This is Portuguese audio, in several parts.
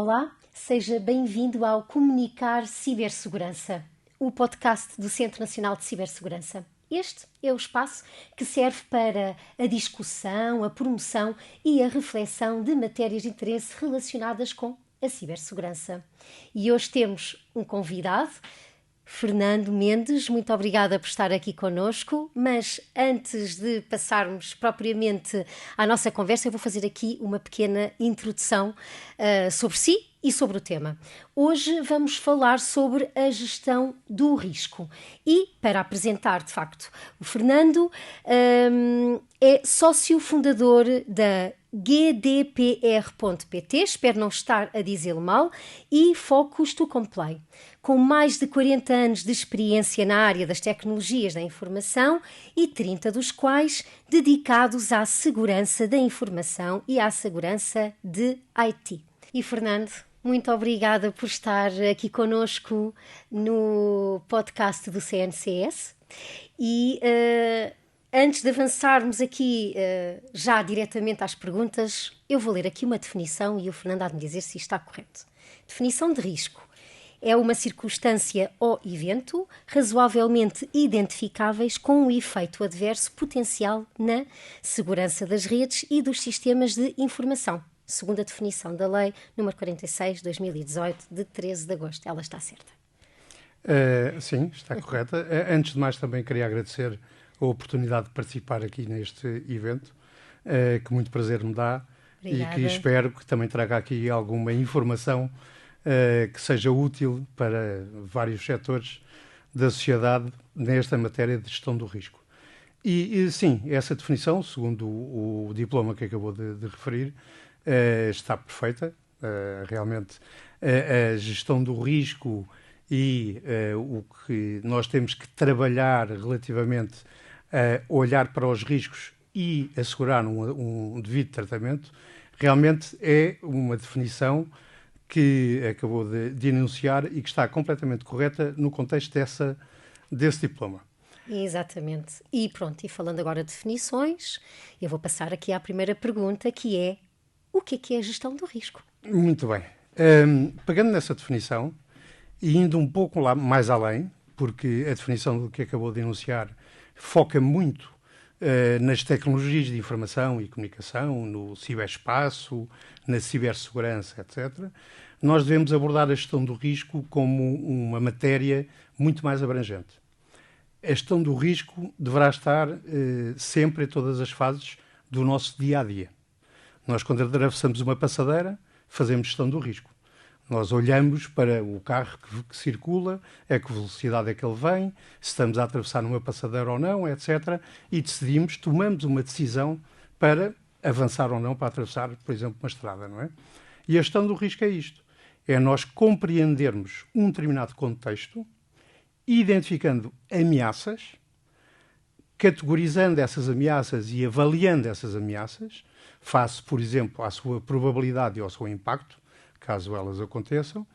Olá, seja bem-vindo ao Comunicar Cibersegurança, o podcast do Centro Nacional de Cibersegurança. Este é o espaço que serve para a discussão, a promoção e a reflexão de matérias de interesse relacionadas com a cibersegurança. E hoje temos um convidado, Fernando Mendes. Muito obrigada por estar aqui connosco, mas antes de passarmos propriamente à nossa conversa, eu vou fazer aqui uma pequena introdução sobre si e sobre o tema. Hoje vamos falar sobre a gestão do risco e, para apresentar de facto o Fernando, é sócio fundador da GDPR.pt, espero não estar a dizê-lo mal, e Focus to Comply. Com mais de 40 anos de experiência na área das tecnologias da informação e 30 dos quais dedicados à segurança da informação e à segurança de IT. E Fernando, muito obrigada por estar aqui connosco no podcast do CNCS e antes de avançarmos aqui já diretamente às perguntas, eu vou ler aqui uma definição e o Fernando há de me dizer se está correto. Definição de risco. É uma circunstância ou evento razoavelmente identificáveis com um efeito adverso potencial na segurança das redes e dos sistemas de informação, segundo a definição da Lei nº 46/2018, de 13 de agosto. Ela está certa? Sim, está correta. Antes de mais, também queria agradecer a oportunidade de participar aqui neste evento, que muito prazer me dá. Obrigada. E que espero que também traga aqui alguma informação que seja útil para vários setores da sociedade nesta matéria de gestão do risco. E sim, essa definição, segundo o diploma que acabou de referir, está perfeita. Realmente, a gestão do risco e o que nós temos que trabalhar relativamente a olhar para os riscos e assegurar um devido tratamento, realmente é uma definição que acabou de enunciar e que está completamente correta no contexto desse diploma. Exatamente. E pronto, e falando agora de definições, eu vou passar aqui à primeira pergunta, que é: o que é a gestão do risco? Muito bem. Pegando nessa definição e indo um pouco mais além, porque a definição do que acabou de enunciar foca muito nas tecnologias de informação e comunicação, no ciberespaço, na cibersegurança, etc., nós devemos abordar a gestão do risco como uma matéria muito mais abrangente. A gestão do risco deverá estar sempre em todas as fases do nosso dia-a-dia. Nós, quando atravessamos uma passadeira, fazemos gestão do risco. Nós olhamos para o carro que circula, a que velocidade é que ele vem, se estamos a atravessar numa passadeira ou não, etc. E decidimos, tomamos uma decisão para avançar ou não para atravessar, por exemplo, uma estrada, não é? E a gestão do risco é isto. É nós compreendermos um determinado contexto, identificando ameaças, categorizando essas ameaças e avaliando essas ameaças, face, por exemplo, à sua probabilidade e ao seu impacto, caso elas aconteçam,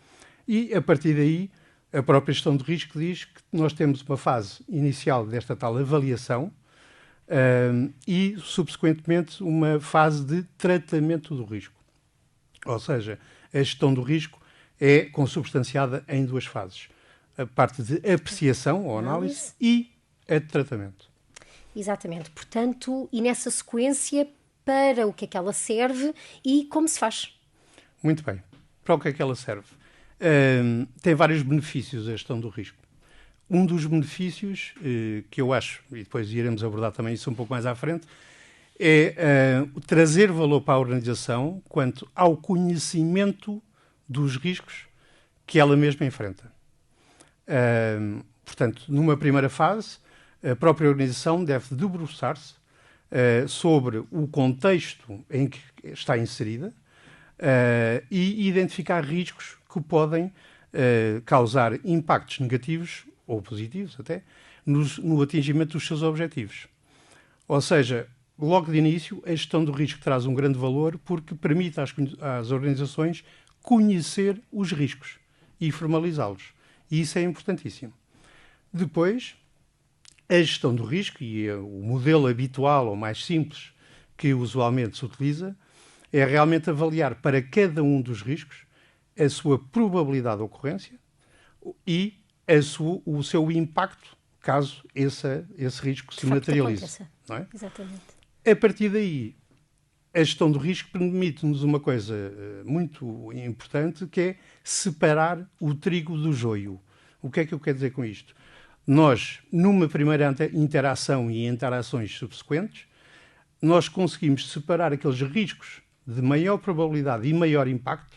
e a partir daí a própria gestão de risco diz que nós temos uma fase inicial desta tal avaliação e, subsequentemente, uma fase de tratamento do risco. Ou seja, a gestão do risco é consubstanciada em duas fases. A parte de apreciação ou análise e a de tratamento. Exatamente. Portanto, e nessa sequência, para o que é que ela serve e como se faz? Muito bem. Para o que é que ela serve? Tem vários benefícios a gestão do risco. Um dos benefícios que eu acho, e depois iremos abordar também isso um pouco mais à frente, é trazer valor para a organização quanto ao conhecimento dos riscos que ela mesma enfrenta. Portanto, numa primeira fase, a própria organização deve debruçar-se sobre o contexto em que está inserida e identificar riscos que podem causar impactos negativos ou positivos até no atingimento dos seus objetivos. Ou seja, logo de início, a gestão do risco traz um grande valor porque permite às organizações conhecer os riscos e formalizá-los. E isso é importantíssimo. Depois, a gestão do risco e o modelo habitual ou mais simples que usualmente se utiliza é realmente avaliar para cada um dos riscos a sua probabilidade de ocorrência e o seu impacto caso esse risco se materialize. Não é? Exatamente. A partir daí, a gestão do risco permite-nos uma coisa muito importante, que é separar o trigo do joio. O que é que eu quero dizer com isto? Nós, numa primeira interação e interações subsequentes, nós conseguimos separar aqueles riscos de maior probabilidade e maior impacto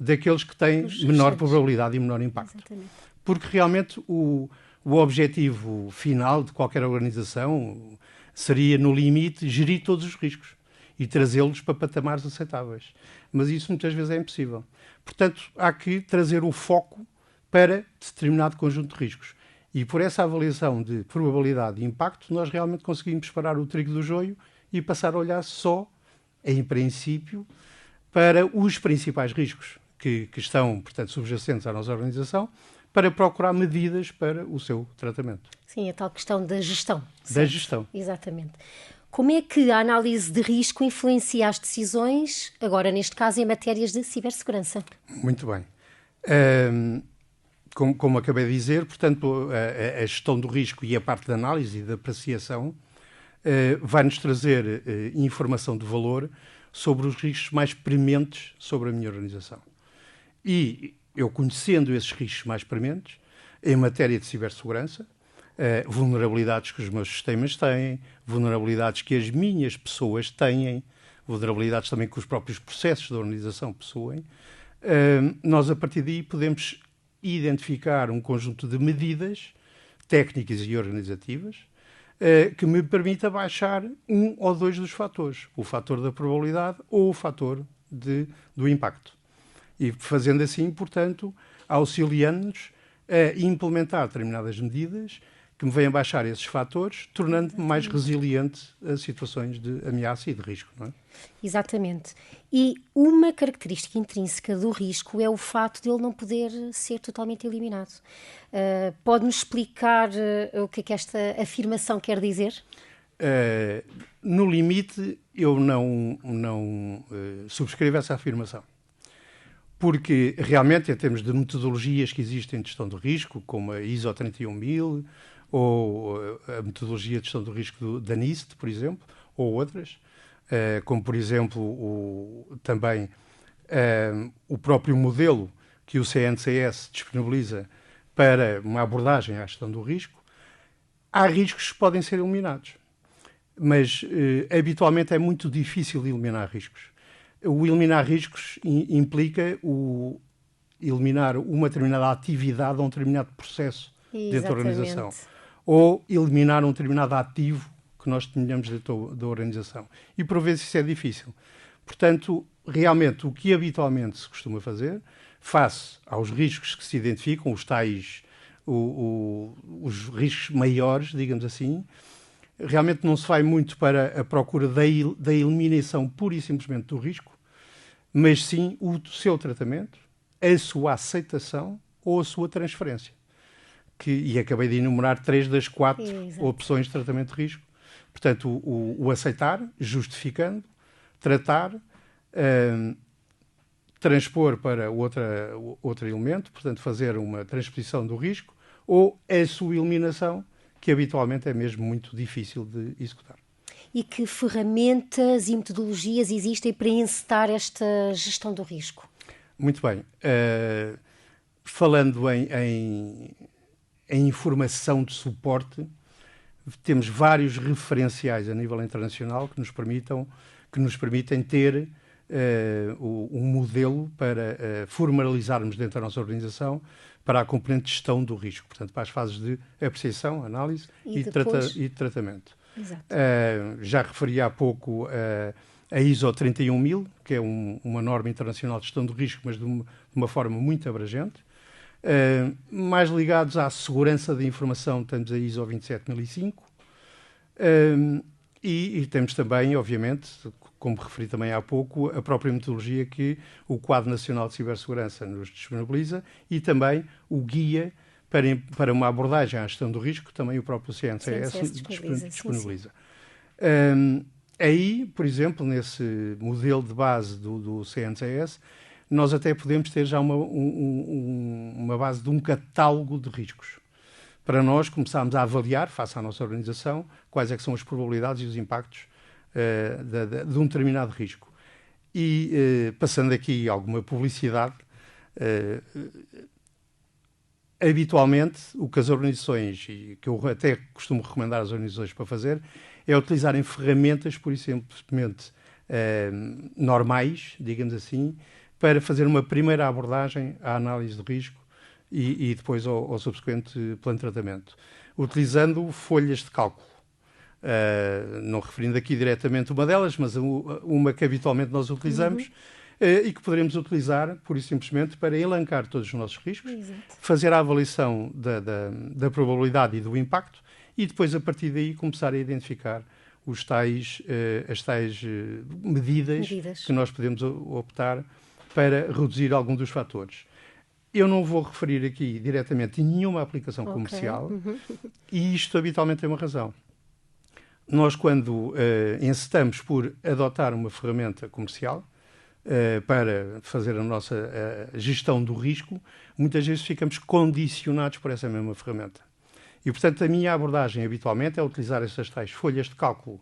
daqueles que têm menor probabilidade e menor impacto. Exatamente. Porque realmente o objetivo final de qualquer organização seria, no limite, gerir todos os riscos e trazê-los para patamares aceitáveis. Mas isso muitas vezes é impossível. Portanto, há que trazer o foco para determinado conjunto de riscos. E por essa avaliação de probabilidade e impacto, nós realmente conseguimos separar o trigo do joio e passar a olhar só, em princípio, para os principais riscos que estão, portanto, subjacentes à nossa organização, para procurar medidas para o seu tratamento. Sim, a tal questão da gestão. Da gestão. Exatamente. Como é que a análise de risco influencia as decisões, agora neste caso em matérias de cibersegurança? Muito bem. Como acabei de dizer, portanto, a gestão do risco e a parte da análise e da apreciação vai-nos trazer informação de valor sobre os riscos mais prementes sobre a minha organização. E eu, conhecendo esses riscos mais prementes, em matéria de cibersegurança, vulnerabilidades que os meus sistemas têm, vulnerabilidades que as minhas pessoas têm, vulnerabilidades também que os próprios processos da organização possuem, nós, a partir daí, podemos identificar um conjunto de medidas técnicas e organizativas que me permita baixar um ou dois dos fatores, o fator da probabilidade ou o fator do impacto. E fazendo assim, portanto, auxiliando-nos a implementar determinadas medidas que me venham baixar esses fatores, tornando-me mais resiliente a situações de ameaça e de risco. Não é? Exatamente. E uma característica intrínseca do risco é o fato de ele não poder ser totalmente eliminado. Pode-nos explicar o que é que esta afirmação quer dizer? No limite, eu não subscrevo essa afirmação. Porque, realmente, em termos de metodologias que existem de gestão do risco, como a ISO 31000, ou a metodologia de gestão do risco da NIST, por exemplo, ou outras, como, por exemplo, também o próprio modelo que o CNCS disponibiliza para uma abordagem à gestão do risco, há riscos que podem ser eliminados. Mas, habitualmente, é muito difícil eliminar riscos. O eliminar riscos implica eliminar uma determinada atividade ou um determinado processo dentro da organização. Ou eliminar um determinado ativo que nós tenhamos dentro da organização. E, por vezes, isso é difícil. Portanto, realmente, o que habitualmente se costuma fazer, face aos riscos que se identificam, os tais, os riscos maiores, digamos assim, realmente não se vai muito para a procura da eliminação pura e simplesmente do risco, mas sim o seu tratamento, a sua aceitação ou a sua transferência. E acabei de enumerar 3 das 4 opções de tratamento de risco. Portanto, o aceitar, justificando, tratar, transpor para outro elemento, portanto, fazer uma transposição do risco, ou a sua eliminação, que habitualmente é mesmo muito difícil de executar. E que ferramentas e metodologias existem para encetar esta gestão do risco? Muito bem. Falando em informação de suporte, temos vários referenciais a nível internacional que nos permitem ter um modelo para formalizarmos dentro da nossa organização para a componente de gestão do risco, portanto, para as fases de apreciação, análise e tratamento. Já referi há pouco a ISO 31000, que é uma norma internacional de gestão do risco, mas de uma forma muito abrangente. Mais ligados à segurança da informação, temos a ISO 27005 e temos também, obviamente, como referi também há pouco, a própria metodologia que o Quadro Nacional de Cibersegurança nos disponibiliza e também o guia para uma abordagem à gestão do risco, também o próprio CNCS disponibiliza. Aí, por exemplo, nesse modelo de base do CNCS, nós até podemos ter já uma base de um catálogo de riscos. Para nós começarmos a avaliar, face à nossa organização, quais é que são as probabilidades e os impactos de um determinado risco. E, passando aqui alguma publicidade, habitualmente o que as organizações, e que eu até costumo recomendar às organizações para fazer, é utilizarem ferramentas, por simplesmente normais, digamos assim, para fazer uma primeira abordagem à análise de risco e depois ao subsequente plano de tratamento, utilizando folhas de cálculo. Não referindo aqui diretamente uma delas, mas uma que habitualmente nós utilizamos e que poderemos utilizar, pura e simplesmente, para elencar todos os nossos riscos, fazer a avaliação da probabilidade e do impacto e depois, a partir daí, começar a identificar as tais medidas que nós podemos optar para reduzir algum dos fatores. Eu não vou referir aqui diretamente nenhuma aplicação comercial e isto habitualmente tem uma razão. Nós, quando encetamos por adotar uma ferramenta comercial para fazer a nossa gestão do risco, muitas vezes ficamos condicionados por essa mesma ferramenta. E, portanto, a minha abordagem habitualmente é utilizar essas tais folhas de cálculo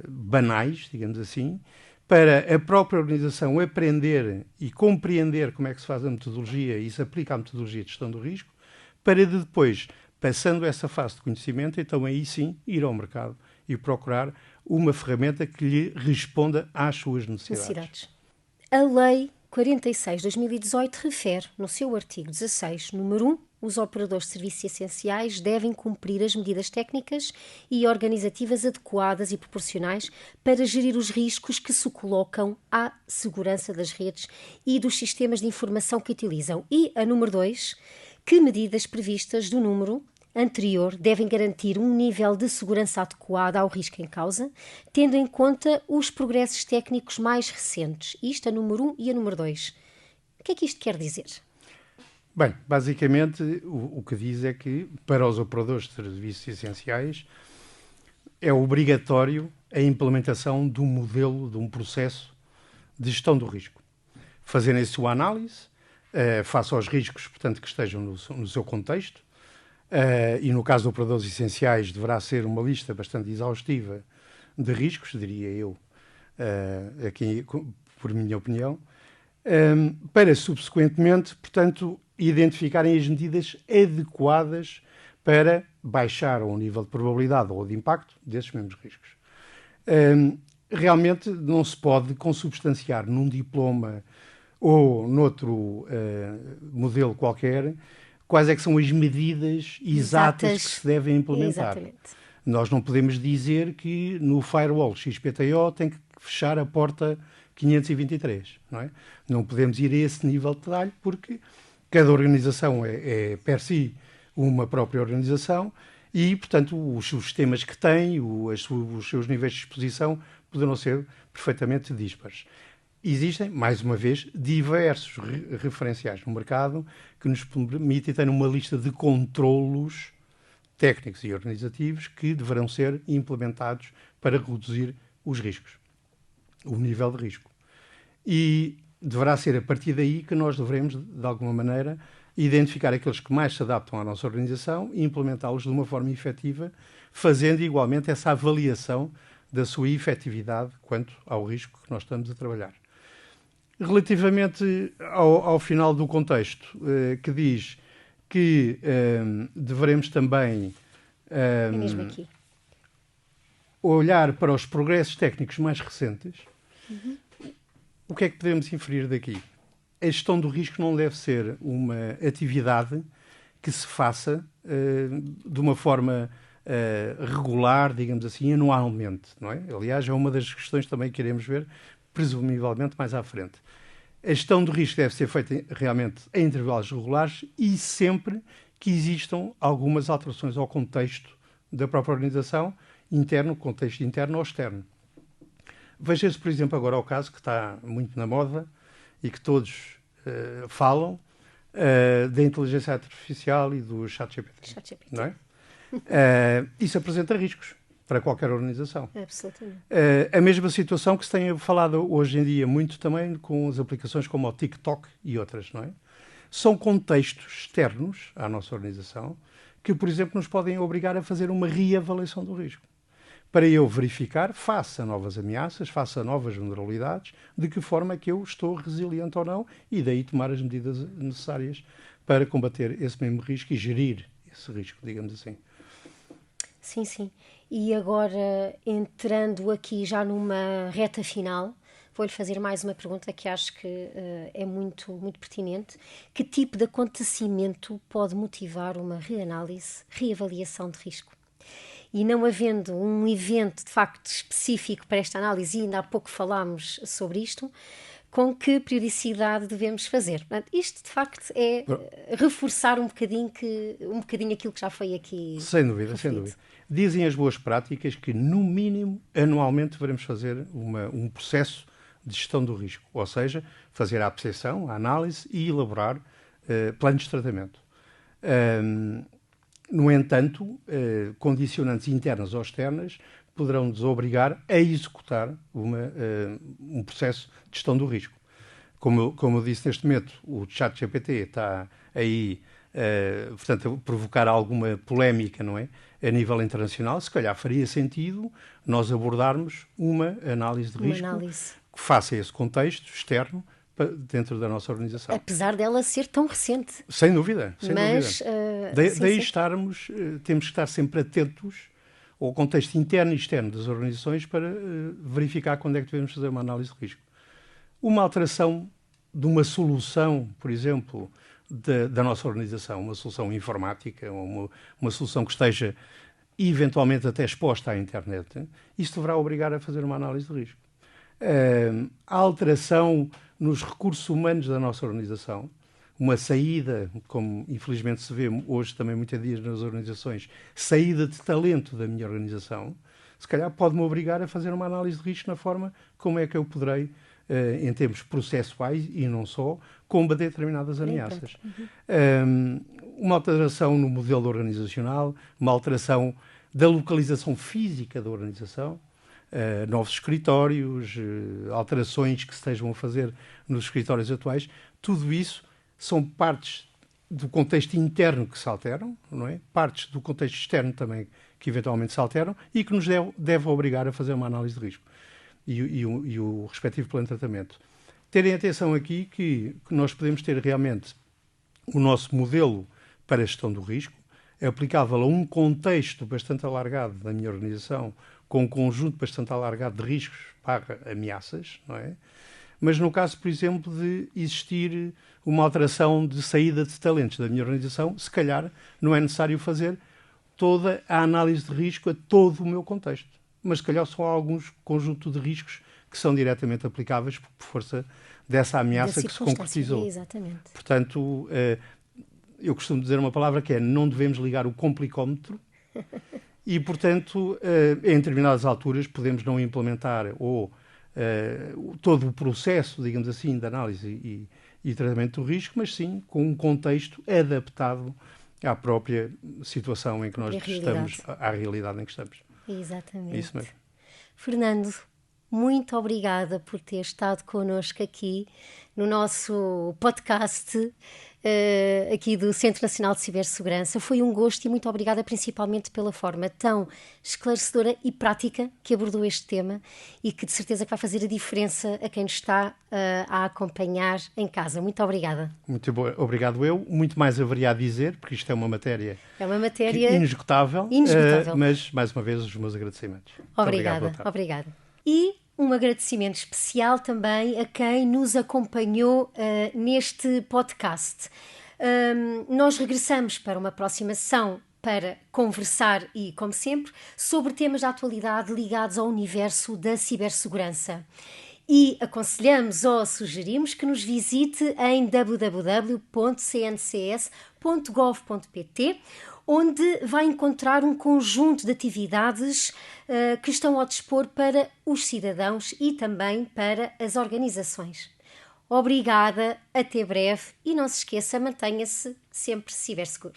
banais, digamos assim, para a própria organização aprender e compreender como é que se faz a metodologia e se aplica a metodologia de gestão do risco, para depois, passando essa fase de conhecimento, então aí sim ir ao mercado e procurar uma ferramenta que lhe responda às suas necessidades. A Lei 46/2018 refere, no seu artigo 16, número 1, os operadores de serviços essenciais devem cumprir as medidas técnicas e organizativas adequadas e proporcionais para gerir os riscos que se colocam à segurança das redes e dos sistemas de informação que utilizam. E a número 2, que medidas previstas do número anterior devem garantir um nível de segurança adequado ao risco em causa, tendo em conta os progressos técnicos mais recentes. Isto a número 1 e a número 2. O que é que isto quer dizer? Bem, basicamente o que diz é que para os operadores de serviços essenciais é obrigatório a implementação de um modelo, de um processo de gestão do risco. Fazerem a sua análise face aos riscos, portanto, que estejam no seu contexto, e no caso de operadores essenciais deverá ser uma lista bastante exaustiva de riscos, diria eu, aqui por minha opinião, para subsequentemente, portanto, identificarem as medidas adequadas para baixar o nível de probabilidade ou de impacto desses mesmos riscos. Realmente não se pode consubstanciar num diploma ou noutro modelo qualquer quais é que são as medidas exatas que se devem implementar. Exatamente. Nós não podemos dizer que no firewall XPTO tem que fechar a porta 523, não é? Não podemos ir a esse nível de detalhe porque cada organização é per si uma própria organização e, portanto, os sistemas que tem, os seus níveis de exposição poderão ser perfeitamente dispares. Existem, mais uma vez, diversos referenciais no mercado que nos permitem ter uma lista de controlos técnicos e organizativos que deverão ser implementados para reduzir os riscos, o nível de risco. E deverá ser a partir daí que nós devemos, de alguma maneira, identificar aqueles que mais se adaptam à nossa organização e implementá-los de uma forma efetiva, fazendo igualmente essa avaliação da sua efetividade quanto ao risco que nós estamos a trabalhar. Relativamente ao final do contexto, que diz que devemos também olhar para os progressos técnicos mais recentes, o que é que podemos inferir daqui? A gestão do risco não deve ser uma atividade que se faça de uma forma regular, digamos assim, anualmente, não é? Aliás, é uma das questões também que iremos ver, presumivelmente, mais à frente. A gestão do risco deve ser feita realmente em intervalos regulares e sempre que existam algumas alterações ao contexto da própria organização, contexto interno ou externo. Veja-se, por exemplo, agora o caso que está muito na moda e que todos falam da inteligência artificial e do ChatGPT. Não é? Isso apresenta riscos. para qualquer organização. Absolutamente. A mesma situação que se tem falado hoje em dia muito também com as aplicações como o TikTok e outras, não é? São contextos externos à nossa organização que, por exemplo, nos podem obrigar a fazer uma reavaliação do risco. Para eu verificar, face a novas ameaças, face a novas vulnerabilidades, de que forma é que eu estou resiliente ou não e daí tomar as medidas necessárias para combater esse mesmo risco e gerir esse risco, digamos assim. Sim, sim. E agora, entrando aqui já numa reta final, vou-lhe fazer mais uma pergunta que acho que é muito, muito pertinente. Que tipo de acontecimento pode motivar uma reanálise, reavaliação de risco? E não havendo um evento, de facto, específico para esta análise, e ainda há pouco falámos sobre isto, com que periodicidade devemos fazer? Portanto, isto, de facto, é reforçar um bocadinho aquilo que já foi aqui sem dúvida, referido. sem dúvida. Dizem as boas práticas que, no mínimo, anualmente devemos fazer um processo de gestão do risco, ou seja, fazer a percepção, a análise e elaborar planos de tratamento. No entanto, condicionantes internas ou externas poderão nos obrigar a executar um processo de gestão do risco. Como eu disse neste momento, o ChatGPT está aí, portanto, a provocar alguma polémica, não é? A nível internacional, se calhar faria sentido nós abordarmos uma análise de risco que faça esse contexto externo dentro da nossa organização. Apesar dela ser tão recente. Sem dúvida, sem Mas, dúvida. Daí temos que estar sempre atentos ao contexto interno e externo das organizações para verificar quando é que devemos fazer uma análise de risco. Uma alteração de uma solução, por exemplo, da nossa organização, uma solução informática, ou uma solução que esteja eventualmente até exposta à internet, isso deverá obrigar a fazer uma análise de risco. A alteração nos recursos humanos da nossa organização, uma saída, como infelizmente se vê hoje também muitos dias nas organizações, saída de talento da minha organização, se calhar pode-me obrigar a fazer uma análise de risco na forma como é que eu poderei, em termos processuais e não só, combater determinadas ameaças. Uma alteração no modelo organizacional, uma alteração da localização física da organização, novos escritórios, alterações que se estejam a fazer nos escritórios atuais, tudo isso são partes do contexto interno que se alteram, não é? Partes do contexto externo também que eventualmente se alteram e que nos deve obrigar a fazer uma análise de risco e o respectivo plano de tratamento. Terem atenção aqui que nós podemos ter realmente o nosso modelo para a gestão do risco, é aplicável a um contexto bastante alargado da minha organização, com um conjunto bastante alargado de riscos para ameaças, não é? Mas no caso, por exemplo, de existir uma alteração de saída de talentos da minha organização, se calhar não é necessário fazer toda a análise de risco a todo o meu contexto. Mas se calhar só há alguns conjuntos de riscos que são diretamente aplicáveis por força dessa ameaça que se concretizou. Exatamente. Portanto, eu costumo dizer uma palavra que é: não devemos ligar o complicómetro e, portanto, em determinadas alturas podemos não implementar todo o processo, digamos assim, de análise e tratamento do risco, mas sim com um contexto adaptado à própria situação em que nós estamos, à realidade em que estamos. Exatamente. Isso mesmo. Fernando, muito obrigada por ter estado connosco aqui no nosso podcast aqui do Centro Nacional de Cibersegurança. Foi um gosto e muito obrigada principalmente pela forma tão esclarecedora e prática que abordou este tema e que de certeza que vai fazer a diferença a quem nos está a acompanhar em casa. Muito obrigada. Muito bom. Obrigado eu. Muito mais haveria a dizer, porque isto é uma matéria inesgotável. Mas, mais uma vez, os meus agradecimentos. Obrigada. E um agradecimento especial também a quem nos acompanhou neste podcast. Nós regressamos para uma próxima sessão para conversar e, como sempre, sobre temas de atualidade ligados ao universo da cibersegurança. E aconselhamos ou sugerimos que nos visite em www.cncs.gov.pt, onde vai encontrar um conjunto de atividades que estão ao dispor para os cidadãos e também para as organizações. Obrigada, até breve e não se esqueça, mantenha-se sempre ciberseguro.